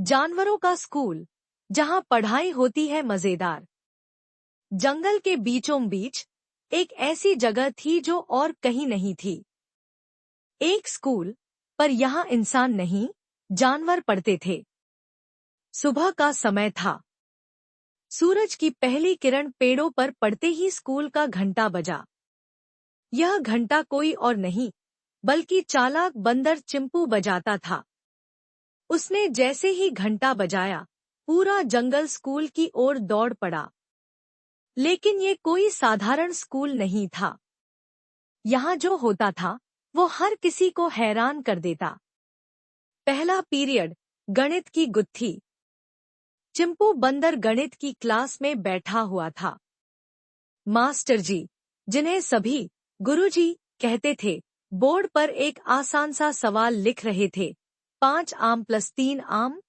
जानवरों का स्कूल, जहां पढ़ाई होती है मजेदार। जंगल के बीचों बीच एक ऐसी जगह थी जो और कहीं नहीं थी। एक स्कूल, पर यहाँ इंसान नहीं, जानवर पढ़ते थे। सुबह का समय था। सूरज की पहली किरण पेड़ों पर पड़ते ही स्कूल का घंटा बजा। यह घंटा कोई और नहीं, बल्कि चालाक बंदर चिंपू बजाता था। उसने जैसे ही घंटा बजाया, पूरा जंगल स्कूल की ओर दौड़ पड़ा। लेकिन ये कोई साधारण स्कूल नहीं था। यहाँ जो होता था, वो हर किसी को हैरान कर देता। पहला पीरियड, गणित की गुत्थी। चिंपू बंदर गणित की क्लास में बैठा हुआ था। मास्टर जी, जिन्हें सभी गुरुजी कहते थे, बोर्ड पर एक आसान सा सवाल लिख रहे थे। 5 आम प्लस 3 आम।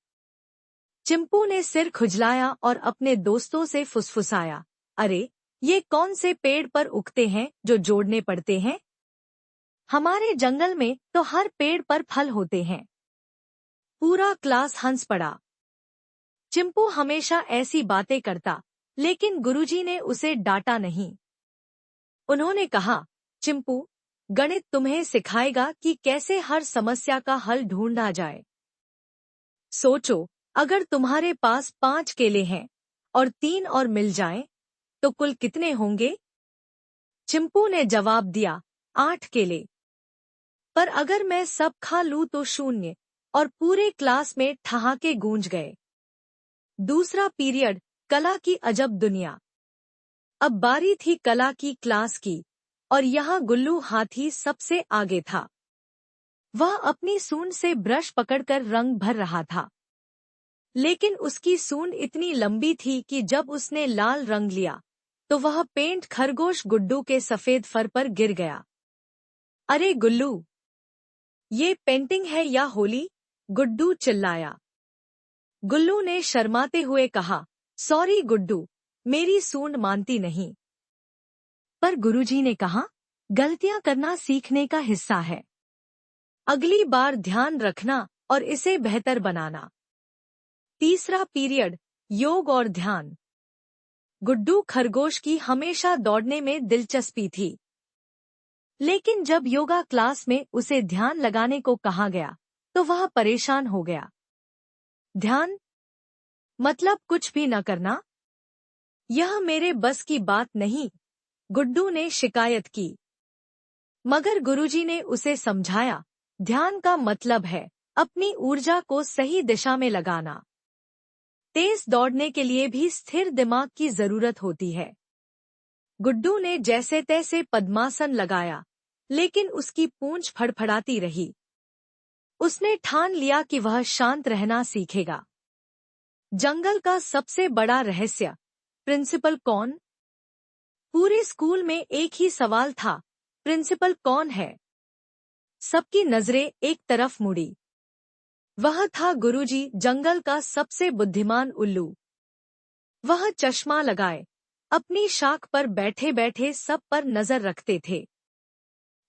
चिंपू ने सिर खुजलाया और अपने दोस्तों से फुसफुसाया, अरे, ये कौन से पेड़ पर उगते हैं जो जोड़ने पड़ते हैं? हमारे जंगल में तो हर पेड़ पर फल होते हैं। पूरा क्लास हंस पड़ा। चिंपू हमेशा ऐसी बातें करता, लेकिन गुरुजी ने उसे डांटा नहीं। उन्होंने कहा, चिंपू, गणित तुम्हें सिखाएगा कि कैसे हर समस्या का हल ढूंढा जाए। सोचो, अगर तुम्हारे पास 5 केले हैं और 3 और मिल जाएं, तो कुल कितने होंगे? चिंपू ने जवाब दिया, 8 केले। पर अगर मैं सब खा लूं तो 0, और पूरे क्लास में ठहाके गूंज गए। दूसरा पीरियड, कला की अजब दुनिया। अब बारी थी कला की क्लास की, और यहाँ गुल्लू हाथी सबसे आगे था। वह अपनी सूंड से ब्रश पकड़कर रंग भर रहा था। लेकिन उसकी सूंड इतनी लंबी थी कि जब उसने लाल रंग लिया, तो वह पेंट खरगोश गुड्डू के सफेद फर पर गिर गया। अरे गुल्लू, ये पेंटिंग है या होली? गुड्डू चिल्लाया। गुल्लू ने शर्माते हुए कहा, सॉरी गुड्डू, मेरी सूंड मानती नहीं। पर गुरुजी ने कहा, गलतियां करना सीखने का हिस्सा है। अगली बार ध्यान रखना और इसे बेहतर बनाना। तीसरा पीरियड, योग और ध्यान। गुड्डू खरगोश की हमेशा दौड़ने में दिलचस्पी थी। लेकिन जब योगा क्लास में उसे ध्यान लगाने को कहा गया, तो वह परेशान हो गया। ध्यान मतलब कुछ भी न करना? यह मेरे बस की बात नहीं, गुड्डू ने शिकायत की। मगर गुरुजी ने उसे समझाया, ध्यान का मतलब है अपनी ऊर्जा को सही दिशा में लगाना। तेज दौड़ने के लिए भी स्थिर दिमाग की जरूरत होती है। गुड्डू ने जैसे तैसे पद्मासन लगाया, लेकिन उसकी पूंछ फड़फड़ाती रही। उसने ठान लिया कि वह शांत रहना सीखेगा। जंगल का सबसे बड़ा रहस्य, प्रिंसिपल कौन? पूरे स्कूल में एक ही सवाल था, प्रिंसिपल कौन है? सबकी नजरें एक तरफ मुड़ी। वह था गुरुजी, जंगल का सबसे बुद्धिमान उल्लू। वह चश्मा लगाए, अपनी शाख पर बैठे बैठे सब पर नजर रखते थे।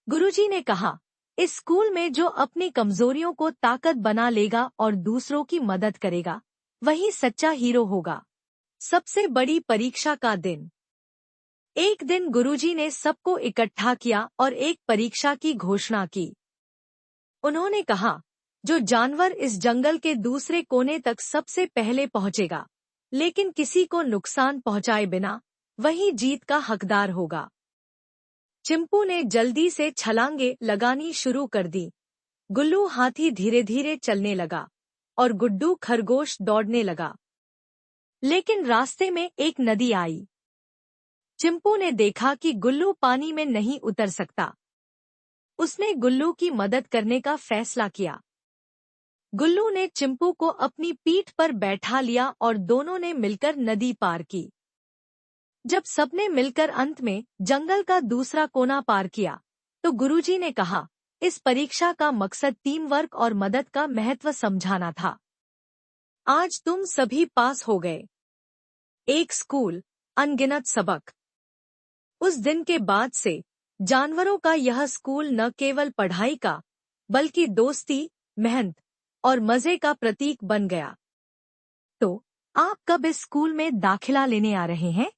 गुरुजी ने कहा, इस स्कूल में जो अपनी कमजोरियों को ताकत बना लेगा और दूसरों की मदद करेगा, वही सच्चा हीरो होगा। सबसे बड़ी परीक्षा का दिन। एक दिन गुरुजी ने सबको इकट्ठा किया और एक परीक्षा की घोषणा की। उन्होंने कहा, जो जानवर इस जंगल के दूसरे कोने तक सबसे पहले पहुंचेगा, लेकिन किसी को नुकसान पहुंचाए बिना, वही जीत का हकदार होगा। चिंपू ने जल्दी से छलांगे लगानी शुरू कर दी। गुल्लू हाथी धीरे धीरे चलने लगा और गुड्डू खरगोश दौड़ने लगा। लेकिन रास्ते में एक नदी आई। चिंपू ने देखा कि गुल्लू पानी में नहीं उतर सकता। उसने गुल्लू की मदद करने का फैसला किया। गुल्लू ने चिंपू को अपनी पीठ पर बैठा लिया और दोनों ने मिलकर नदी पार की। जब सबने मिलकर अंत में जंगल का दूसरा कोना पार किया, तो गुरुजी ने कहा, इस परीक्षा का मकसद टीम वर्क और मदद का महत्व समझाना था। आज तुम सभी पास हो गए। एक स्कूल, अनगिनत सबक। उस दिन के बाद से जानवरों का यह स्कूल न केवल पढ़ाई का, बल्कि दोस्ती, मेहनत और मजे का प्रतीक बन गया। तो आप कब इस स्कूल में दाखिला लेने आ रहे हैं?